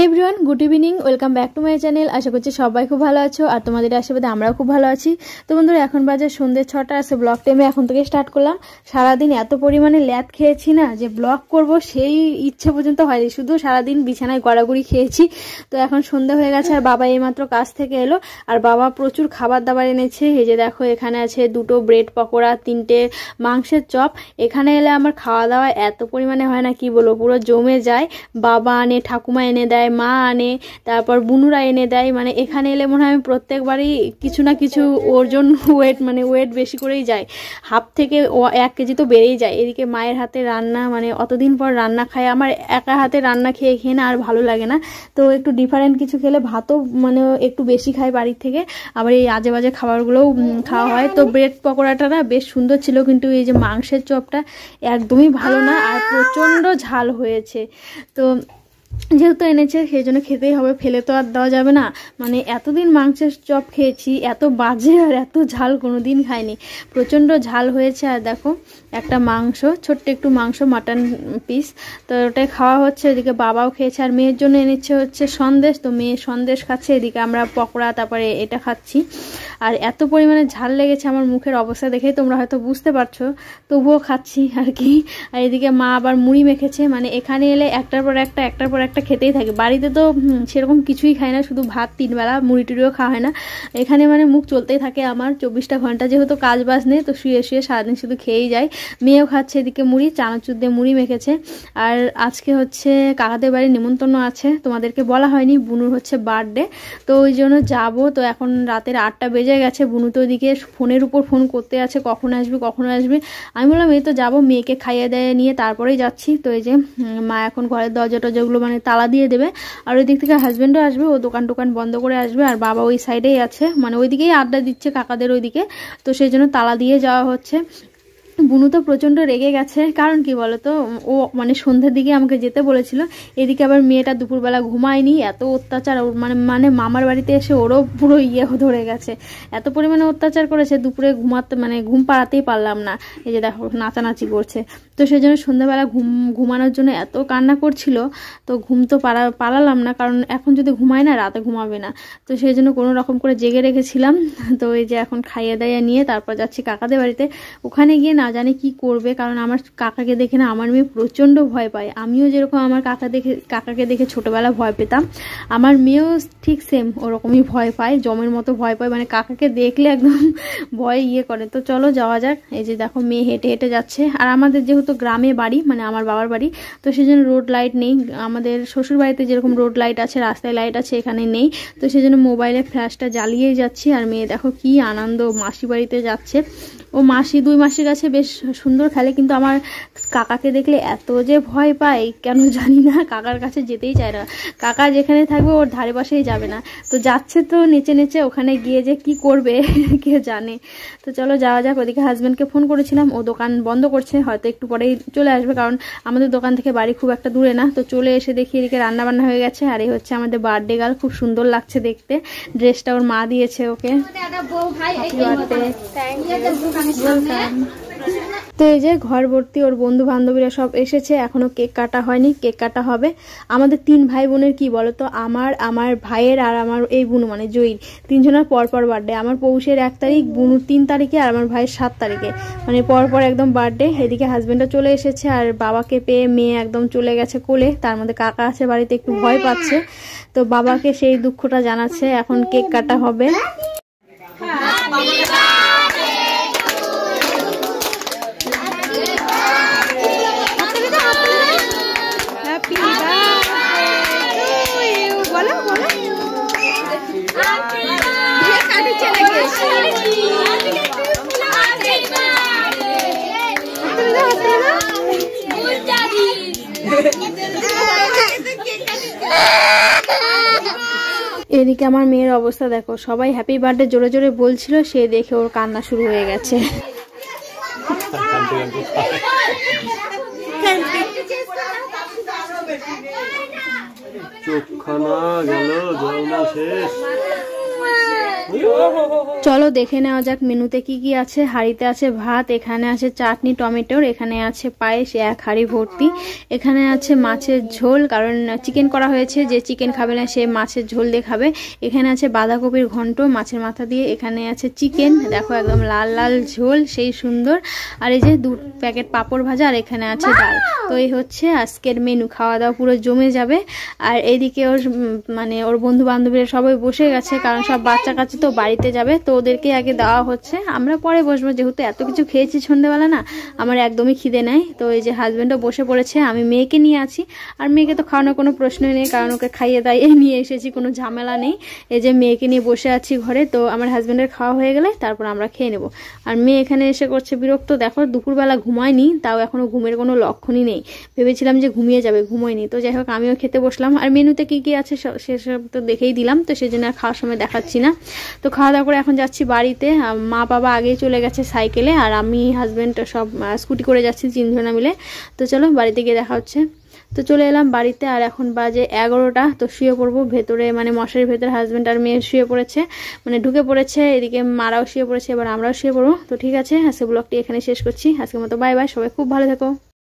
Everyone good evening, welcome back to my channel. আশা করছি সবাই খুব ভালো আছো আর তোমাদের আশীর্বাদে আমরাও খুব ভালো আছি। তো বন্ধুরা, এখন বাজে সন্ধ্যে 6টা। আছে ব্লগ টাইমে এখন থেকে স্টার্ট করলাম। সারাদিন এত পরিমাণে ল্যাদ খেয়েছি না যে ব্লগ করব সেই ইচ্ছে পর্যন্ত হয়নি, শুধু সারাদিন বিছানায় গড়াগড়ি খেয়েছি। তো এখন সন্ধ্যা হয়ে গেছে আর বাবা এইমাত্র কাজ থেকে এলো আর বাবা প্রচুর খাবার দাবার এনেছে। এই যে দেখো, এখানে আছে 2টো ব্রেড পকোড়া, 3টে মাংসের চপ। এখানে এলে আমার খাওয়া দাওয়া এত পরিমাণে হয় না কি বলবো, পুরো জমে যায়। বাবা আনে, ঠাকুমা এনে দেয়, মা আনে, তারপর বুনুরা এনে দেয়। মানে এখানে এলে মনে হয় আমি প্রত্যেকবারই কিছু না কিছু ওজন ওয়েট বেশি করেই যায়। হাফ থেকে 1 কেজি তো বেড়েই যায়। এদিকে মায়ের হাতে রান্না, মানে অতদিন পর রান্না খায়। আমার একা হাতে রান্না খেয়ে খেয়ে না আর ভালো লাগে না। তো একটু ডিফারেন্ট কিছু খেলে ভাতও মানে একটু বেশি খাই বাড়ির থেকে। আবার এই আজে বাজে খাবারগুলোও খাওয়া হয়। তো ব্রেড পকোড়াটা না বেশ সুন্দর ছিল, কিন্তু এই যে মাংসের চপটা একদমই ভালো না আর প্রচণ্ড ঝাল হয়েছে। তো যেহেতু এনেছে সেই জন্য খেতেই হবে, ফেলে তো আর দেওয়া যাবে না। মানে এতদিন মাংসের চপ খেয়েছি, এত বাজে আর এত ঝাল কোনোদিন খাইনি। প্রচণ্ড ঝাল হয়েছে। আর দেখো, একটা মাংস, ছোট্ট একটু মাংস, মাটন পিস, তো ওটাই খাওয়া হচ্ছে। এদিকে বাবাও খেয়েছে আর মেয়ের জন্য এনেছে হচ্ছে সন্দেশ। তো মেয়ে সন্দেশ খাচ্ছে, এদিকে আমরা পকোড়া তারপরে এটা খাচ্ছি। আর এত পরিমাণে ঝাল লেগেছে, আমার মুখের অবস্থা দেখেই তোমরা হয়তো বুঝতে পারছো, তবুও খাচ্ছি আর কি। আর এদিকে মা আবার মুড়ি মেখেছে। মানে এখানে এলে একটার পর একটা খেতেই থাকে। বাড়িতে তো সেরকম কিছুই খায় না, শুধু ভাত 3 বেলা, মুড়ি টুড়িও খাওয়া হয় না। এখানে মানে মুখ চলতেই থাকে আমার 24টা ঘন্টা, যেহেতু কাজ বাজ নেই, তো শুয়ে শুয়ে সারাদিন শুধু খেয়েই যায়। মেয়েও খাচ্ছে এদিকে মুড়ি, চানাচুর দিয়ে মুড়ি মেখেছে। আর আজকে হচ্ছে কাকাদের বাড়ির নিমন্ত্রণ আছে, তোমাদেরকে বলা হয়নি, বুনুর হচ্ছে বার্থডে, তো ওই জন্য যাবো। তো এখন রাতের 8টা বেজে গেছে। বুনু তো ওইদিকে ফোনের উপর ফোন করতে আছে, কখন আসবে। আমি বললাম এই তো যাবো, মেয়েকে খাইয়ে দেয় নিয়ে তারপরেই যাচ্ছি। তো এই যে মা এখন ঘরের দরজা টরজাগুলো মানে তালা দিয়ে দেবে। আর ওই দিক থেকে হাজবেন্ডও আসবে, ও দোকান টোকান বন্ধ করে আসবে। আর বাবা ওই সাইডেই আছে, মানে ওইদিকেই আড্ডা দিচ্ছে কাকাদের ওইদিকে, তো সেই জন্য তালা দিয়ে যাওয়া হচ্ছে। বুনু তো প্রচণ্ড রেগে গেছে, কারণ কি বলতো, ও মানে সন্ধ্যার দিকে আমাকে যেতে বলেছিল। এদিকে আবার মেয়েটা দুপুরবেলা ঘুমায়নি, এত অত্যাচার মানে মামার বাড়িতে এসে ওরও পুরো ধরে গেছে। এত পরিমাণে অত্যাচার করেছে, দুপুরে মানে ঘুম পাড়াতেই পারলাম না। এই যে দেখো নাচানাচি করছে। তো সেই জন্য সন্ধ্যাবেলা ঘুমানোর জন্য এত কান্না করছিল, তো ঘুম তো পালালাম না, কারণ এখন যদি ঘুমায় না রাতে ঘুমাবে না। তো সেই জন্য কোনো রকম করে জেগে রেখেছিলাম। তো এই যে এখন খাইয়ে দাইয়ে নিয়ে তারপর যাচ্ছি কাকাদের বাড়িতে। ওখানে গিয়ে না জানি কি করবে, কারণ আমার কাকাকে দেখে না আমার মেয়ে প্রচণ্ড ভয় পায়। আমিও যেরকম আমার কাকাকে দেখে ছোটবেলা ভয় পেতাম, আমার মেয়েও ঠিক সেম ওরকমই ভয় পায়, জমের মতো ভয় পায়। মানে কাকাকে দেখলে একদম ভয় করে। তো চলো যাওয়া যাক। এই যে দেখো, মেয়ে হেঁটে হেঁটে যাচ্ছে। আর আমাদের যেহেতু গ্রামে বাড়ি, মানে আমার বাবার বাড়ি, তো সেই জন্য রোড লাইট নেই। আমাদের শ্বশুর বাড়িতে যেরকম রোড লাইট আছে, রাস্তায় লাইট আছে, এখানে নেই। তো সেই জন্য মোবাইলে ফ্ল্যাশটা জ্বালিয়েই যাচ্ছি। আর মেয়ে দেখো কি আনন্দ, মাসি বাড়িতে যাচ্ছে। ও মাসি, 2 মাসির কাছে বেশ সুন্দর খেলে, কিন্তু আমার কাকাকে দেখলে এত যে ভয় পায় কেন জানি না, কাকার কাছে যেতেই চায় না। কাকা যেখানে থাকবে ওর ধারে পাশেই যাবে না। তো যাচ্ছে তো নেচে নেচে, ওখানে গিয়ে যে কি করবে কে জানে। তো চলো যাওয়া যাক। ওদিকে হাজব্যান্ডকে ফোন করেছিলাম, ও দোকান বন্ধ করছে, হয়তো একটু পরেই চলে আসবে, কারণ আমাদের দোকান থেকে বাড়ি খুব একটা দূরে না। তো চলে এসে দেখি এদিকে রান্না বান্না হয়ে গেছে। আর এই হচ্ছে আমাদের বার্থডে গার্ল, খুব সুন্দর লাগছে দেখতে। ড্রেসটা ওর মা দিয়েছে ওকে। তো এই যে ঘর ভর্তি ওর বন্ধু বান্ধবীরা সব এসেছে, এখনো কেক কাটা হয়নি, কেক কাটা হবে। আমাদের 3 ভাই বোনের কি বলতো, আমার ভাইয়ের আর আমার এই বুনু মানে জয়ীর 3 জনের পরপর বার্থডে। আমার পৌষের 1 তারিখ, বুনুর 3 তারিখে, আর আমার ভাইয়ের 7 তারিখে, মানে পরপর একদম বার্থডে। এদিকে হাজবেন্ডও চলে এসেছে, আর বাবাকে পেয়ে মেয়ে একদম চলে গেছে কোলে। তার মধ্যে কাকা আছে বাড়িতে, একটু ভয় পাচ্ছে, তো বাবাকে সেই দুঃখটা জানাচ্ছে। এখন কেক কাটা হবে। এদিকে আমার মেয়ের অবস্থা দেখো, সবাই হ্যাপি বার্থডে জোরে জোরে বলছিল, সে দেখে ওর কান্না শুরু হয়ে গেছে। চোখখানা গেল, জল শেষ। চলো দেখে নেওয়া যাক মেনুতে কি কি আছে। হাঁড়িতে আছে ভাত, এখানে আছে চাটনি টমেটোর, এখানে আছে পায়েস এক হাঁড়ি ভর্তি, এখানে আছে মাছের ঝোল, কারণ চিকেন করা হয়েছে, যে চিকেন খাবে না সে মাছের ঝোল দিয়ে খাবে। এখানে আছে বাঁধাকপির ঘন্ট মাছের মাথা দিয়ে, এখানে আছে চিকেন, দেখো একদম লাল লাল ঝোল সেই সুন্দর, আর এই যে 2 প্যাকেট পাঁপড় ভাজা, আর এখানে আছে ডাল। তো এই হচ্ছে আজকের মেনু, খাওয়া দাওয়া পুরো জমে যাবে। আর এইদিকে ওর মানে ওর বন্ধু বান্ধবীরা সবাই বসে গেছে, কারণ সব বাচ্চা কাচ্চা তো বাড়িতে যাবে, তো ওদেরকে আগে দেওয়া হচ্ছে, আমরা পরে বসবো, যেহেতু এত কিছু খেয়েছি সন্ধ্যেবেলা না, আমার একদমই খিদে নেই। তো এই যে হাজব্যান্ডও বসে পড়েছে, আমি মেয়েকে নিয়ে আছি, আর মেয়েকে তো খাওয়ানোর কোনো প্রশ্নই নেই, কারণ ওকে খাইয়ে দাইয়ে নিয়ে এসেছি, কোনো ঝামেলা নেই। এই যে মেয়েকে নিয়ে বসে আছি ঘরে, তো আমার হাজব্যান্ডের খাওয়া হয়ে গেলে তারপর আমরা খেয়ে নেব। আর মেয়ে এখানে এসে করছে বিরক্ত, দেখো দুপুরবেলা ঘুমায়নি, তাও এখনো ঘুমের কোনো লক্ষণই নেই, ভেবেছিলাম যে ঘুমিয়ে যাবে, ঘুমোয়নি। তো যাই হোক আমিও খেতে বসলাম, আর মেনুতে কি কি আছে সেসব তো দেখেই দিলাম, তো সেজন্য আর খাওয়ার সময় দেখাচ্ছি না। তো খাওয়া দাওয়া করে এখন যাচ্ছি বাড়িতে, মা বাবা আগেই চলে গেছে সাইকেলে, আর আমি হাজব্যান্ড সব স্কুটি করে যাচ্ছি 3 জনা মিলে। তো চলো বাড়িতে গিয়ে দেখা হচ্ছে। তো চলে এলাম বাড়িতে, আর এখন বাজে 11টা। তো শুয়ে পড়বো ভেতরে, মানে মশারির ভেতরে হাজব্যান্ড আর মেয়ে শুয়ে পড়েছে, মানে ঢুকে পড়েছে, এদিকে মারাও শুয়ে পড়েছে, এবার আমরাও শুয়ে পড়বো। তো ঠিক আছে, আজকে ব্লগটি এখানে শেষ করছি, আজকের মতো বাই বাই, সবাই খুব ভালো থেকো।